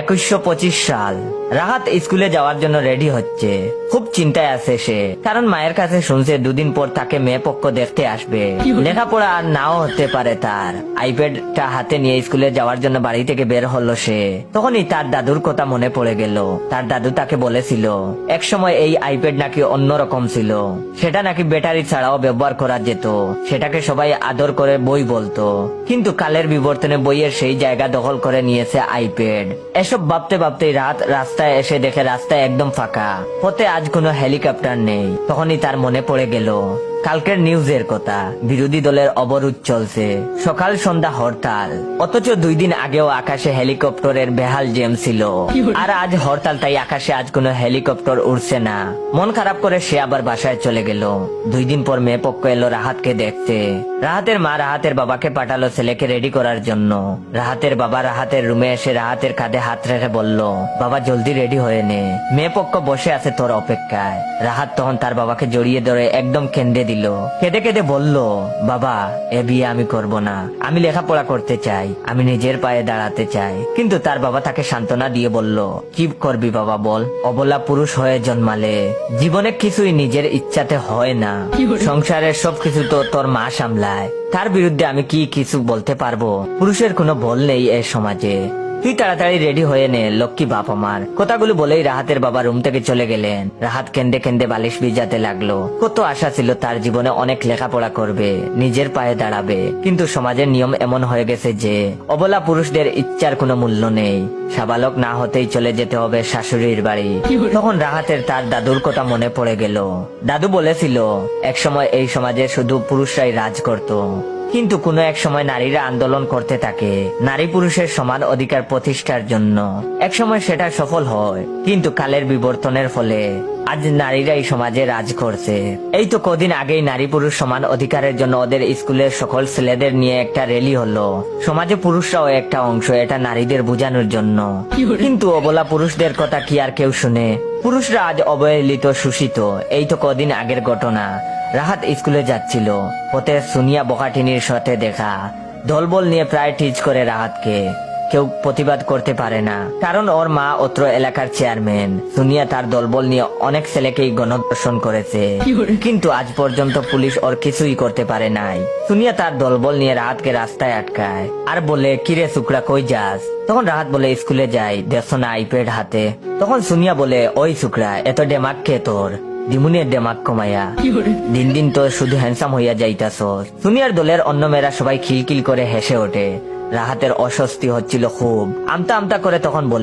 2125 সাল। রাহাত স্কুলে যাওয়ার জন্য রেডি হচ্ছে। খুব চিন্তায় আছে সে, কারণ মায়ের কাছে শুনছে দুদিন পর তাকে মেয়ে পক্ষ দেখতে আসবে। লেখাপড়া আর নাও হতে পারে তার। আইপ্যাডটা হাতে নিয়ে স্কুলে যাওয়ার জন্য বাড়ি থেকে বের হলো সে। তখনই তার দাদুর কথা মনে পড়ে গেল। তার দাদু তাকে বলেছিল একসময় এই আইপ্যাড নাকি অন্যরকম ছিল, সেটা নাকি ব্যাটারি ছাড়াও ব্যবহার করা যেত, সেটাকে সবাই আদর করে বই বলতো। কিন্তু কালের বিবর্তনে বইয়ের সেই জায়গা দখল করে নিয়েছে আইপ্যাড। এসব ভাবতে ভাবতেই রাত রাস্তায় এসে দেখে রাস্তায় একদম ফাঁকা, পথে আজ কোনো হেলিকপ্টার নেই। তখনই তার মনে পড়ে গেল কালকের নিউজের কথা। বিরোধী দলের অবরোধ চলছে, সকাল সন্ধ্যা হরতাল। অথচ 2 দিন আগেও আকাশে হেলিকপ্টারের বেহাল জেম ছিল। আর আজ হরতাল, তাই আকাশে আজ কোনো হেলিকপ্টার উড়ছে না। মন খারাপ করে সে আবার বাসায় চলে গেল। 2 দিন পর মেয়ে পক্ষ এলো রাহাতকে দেখতে। রাহাতের মা রাহাতের বাবাকে পাঠালো ছেলেকে রেডি করার জন্য। রাহাতের বাবা রাহাতের রুমে এসে রাহাতের কাঁধে হাত রেখে বলল, বাবা জলদি রেডি হয়ে নে, মেয়ে পক্ষ বসে আছে তোর অপেক্ষায়। রাহাত তখন তার বাবাকে জড়িয়ে ধরে একদম কেঁদে দিল। কেঁদে কেঁদে বলল, বাবা এ বিয়ে আমি করব না, আমি লেখাপড়া করতে চাই, আমি নিজের পায়ে দাঁড়াতে চাই। কিন্তু তার বাবা তাকে সান্ত্বনা দিয়ে বলল, কি করবি বাবা বল, অবলা পুরুষ হয়ে জন্মালে জীবনে কিছুই নিজের ইচ্ছাতে হয় না, সংসারের সবকিছু তো তোর মা সামলায়, তার বিরুদ্ধে আমি কি কিছু বলতে পারবো? পুরুষের কোনো বল নেই এ সমাজে, তুই তাড়াতাড়ি রেডি হয়ে নে লক্ষ্মী বাপ আমার। কথাগুলো বলেই রাহাতের বাবা রুম থেকে চলে গেলেন। রাহাত কেন্দে কেন্দে বালিশ ভিজাতে লাগলো। কত আশা ছিল তার জীবনে অনেক লেখাপড়া করবে, নিজের পায়ে দাঁড়াবে। কিন্তু সমাজের নিয়ম এমন হয়ে গেছে যে অবলা পুরুষদের ইচ্ছার কোনো মূল্য নেই। সাবালক না হতেই চলে যেতে হবে শাশুড়ির বাড়ি। তখন রাহাতের তার দাদুর কথা মনে পড়ে গেল। দাদু বলেছিল একসময় এই সমাজে শুধু পুরুষরাই রাজ করত, কিন্তু কোনো এক সময় নারীরা আন্দোলন করতে থাকে নারী পুরুষের সমান অধিকার প্রতিষ্ঠার জন্য। এক সময় সেটা সফল হয়, কিন্তু কালের বিবর্তনের ফলে আজ নারীরা এই সমাজে রাজ করছে। এই তো কদিন আগেই নারী পুরুষ সমান অধিকারের জন্য ওদের স্কুলের সকল ছেলেদের নিয়ে একটা র্যালি হলো। সমাজে পুরুষরাও একটা অংশ, এটা নারীদের বোঝানোর জন্য। কিন্তু অবলা পুরুষদের কথা কি আর কেউ শুনে? পুরুষরা আজ অবহেলিত, শোষিত। এই তো কদিন আগের ঘটনা। রাহাত স্কুলে যাচ্ছিল, পথে সুনিয়া বকাটিনির সাথে দেখা। দলবল নিয়ে প্রায় টিজ করে রাহাতকে। কেউ প্রতিবাদ করতে পারে না, কারণ ওর মা অত্র এলাকার চেয়ারম্যান। সুনিয়া তার দলবল নিয়ে অনেক ছেলেকেই গণধর্ষণ করেছে, কিন্তু আজ পর্যন্ত পুলিশ ওর কিছুই করতে পারে নাই। সুনিয়া তার দলবল নিয়ে রাহাতকে রাস্তায় আটকায় আর বলে, কিরে শুক্রা কই যাস? তখন রাহাত বলে, স্কুলে যাই, দেখছো না আইপ্যাড হাতে। তখন সুনিয়া বলে, ওই শুক্রা এত ডেমাক কে তোর? দিমুনের ডেমাক কমাইয়া দিন দিন তো শুধু হ্যান্ডসাম হইয়া যাইতাছ। সুনিয়ার দলের অন্য মেয়েরা সবাই খিলখিল করে হেসে ওঠে। রাহাতের অস্বস্তি হচ্ছিল খুব। আমতা আমতা করে তখন বলে,